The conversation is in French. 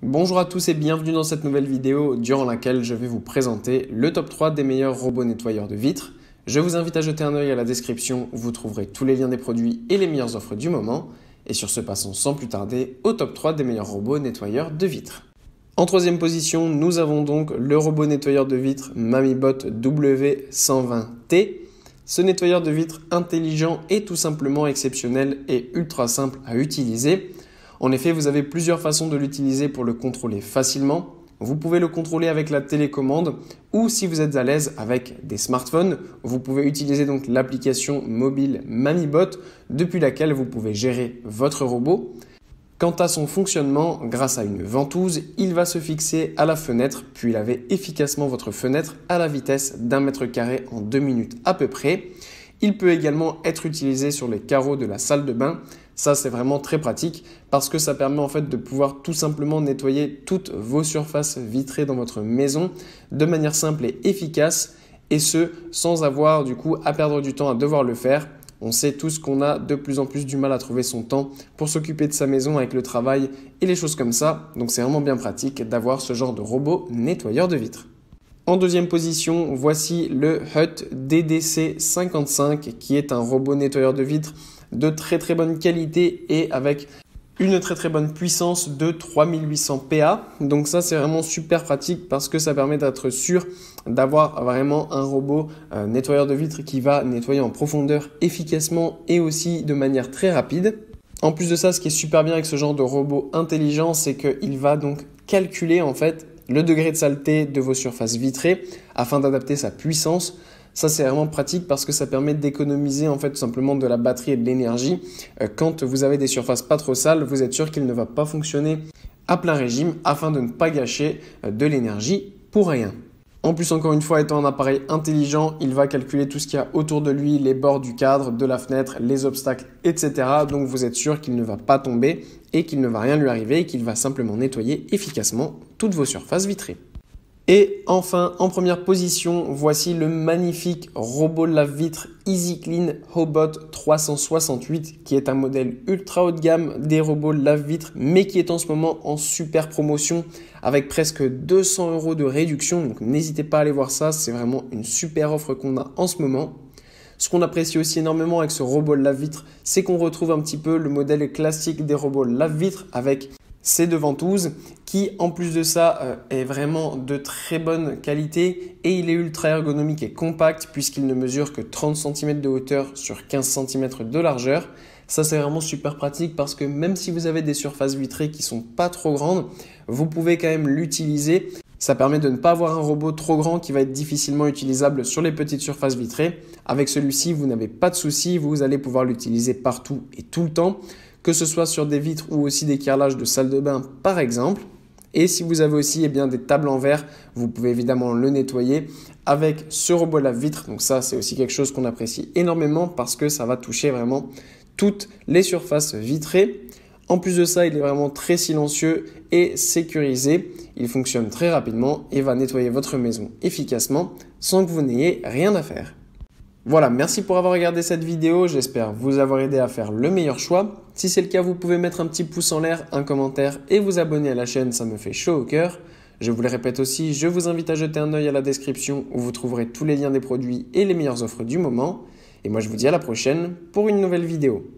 Bonjour à tous et bienvenue dans cette nouvelle vidéo durant laquelle je vais vous présenter le top 3 des meilleurs robots nettoyeurs de vitres. Je vous invite à jeter un œil à la description où vous trouverez tous les liens des produits et les meilleures offres du moment. Et sur ce, passons sans plus tarder au top 3 des meilleurs robots nettoyeurs de vitres. En troisième position, nous avons donc le robot nettoyeur de vitres Mamibot W120T. Ce nettoyeur de vitres intelligent est tout simplement exceptionnel et ultra simple à utiliser. En effet, vous avez plusieurs façons de l'utiliser pour le contrôler facilement. Vous pouvez le contrôler avec la télécommande ou si vous êtes à l'aise avec des smartphones, vous pouvez utiliser donc l'application mobile Mamibot depuis laquelle vous pouvez gérer votre robot. Quant à son fonctionnement, grâce à une ventouse, il va se fixer à la fenêtre puis laver efficacement votre fenêtre à la vitesse d'1 mètre carré en 2 minutes à peu près. Il peut également être utilisé sur les carreaux de la salle de bain. Ça, c'est vraiment très pratique parce que ça permet en fait de pouvoir tout simplement nettoyer toutes vos surfaces vitrées dans votre maison de manière simple et efficace et ce, sans avoir du coup à perdre du temps à devoir le faire. On sait tous qu'on a de plus en plus du mal à trouver son temps pour s'occuper de sa maison avec le travail et les choses comme ça. Donc c'est vraiment bien pratique d'avoir ce genre de robot nettoyeur de vitres. En deuxième position, voici le Hut DDC55 qui est un robot nettoyeur de vitres de très bonne qualité et avec une très bonne puissance de 3800 PA. Donc ça, c'est vraiment super pratique parce que ça permet d'être sûr d'avoir vraiment un robot nettoyeur de vitres qui va nettoyer en profondeur efficacement et aussi de manière très rapide. En plus de ça, ce qui est super bien avec ce genre de robot intelligent, c'est qu'il va donc calculer en fait le degré de saleté de vos surfaces vitrées afin d'adapter sa puissance. Ça, c'est vraiment pratique parce que ça permet d'économiser en fait tout simplement de la batterie et de l'énergie. Quand vous avez des surfaces pas trop sales, vous êtes sûr qu'il ne va pas fonctionner à plein régime afin de ne pas gâcher de l'énergie pour rien. En plus, encore une fois, étant un appareil intelligent, il va calculer tout ce qu'il y a autour de lui, les bords du cadre, de la fenêtre, les obstacles, etc. Donc vous êtes sûr qu'il ne va pas tomber et qu'il ne va rien lui arriver et qu'il va simplement nettoyer efficacement toutes vos surfaces vitrées. Et enfin, en première position, voici le magnifique robot lave-vitre EasyClean Hobot 368 qui est un modèle ultra haut de gamme des robots lave-vitre mais qui est en ce moment en super promotion avec presque 200 € de réduction. Donc n'hésitez pas à aller voir ça, c'est vraiment une super offre qu'on a en ce moment. Ce qu'on apprécie aussi énormément avec ce robot lave-vitre, c'est qu'on retrouve un petit peu le modèle classique des robots lave-vitre avec ces deux ventouses qui en plus de ça est vraiment de très bonne qualité et il est ultra ergonomique et compact puisqu'il ne mesure que 30 cm de hauteur sur 15 cm de largeur. Ça c'est vraiment super pratique parce que même si vous avez des surfaces vitrées qui sont pas trop grandes, vous pouvez quand même l'utiliser. Ça permet de ne pas avoir un robot trop grand qui va être difficilement utilisable sur les petites surfaces vitrées. Avec celui-ci, vous n'avez pas de souci, vous allez pouvoir l'utiliser partout et tout le temps, que ce soit sur des vitres ou aussi des carrelages de salle de bain par exemple. Et si vous avez aussi des tables en verre, vous pouvez évidemment le nettoyer avec ce robot lave-vitre. Donc ça, c'est aussi quelque chose qu'on apprécie énormément parce que ça va toucher vraiment toutes les surfaces vitrées. En plus de ça, il est vraiment très silencieux et sécurisé. Il fonctionne très rapidement et va nettoyer votre maison efficacement sans que vous n'ayez rien à faire. Voilà, merci pour avoir regardé cette vidéo, j'espère vous avoir aidé à faire le meilleur choix. Si c'est le cas, vous pouvez mettre un petit pouce en l'air, un commentaire et vous abonner à la chaîne, ça me fait chaud au cœur. Je vous le répète aussi, je vous invite à jeter un œil à la description où vous trouverez tous les liens des produits et les meilleures offres du moment. Et moi je vous dis à la prochaine pour une nouvelle vidéo.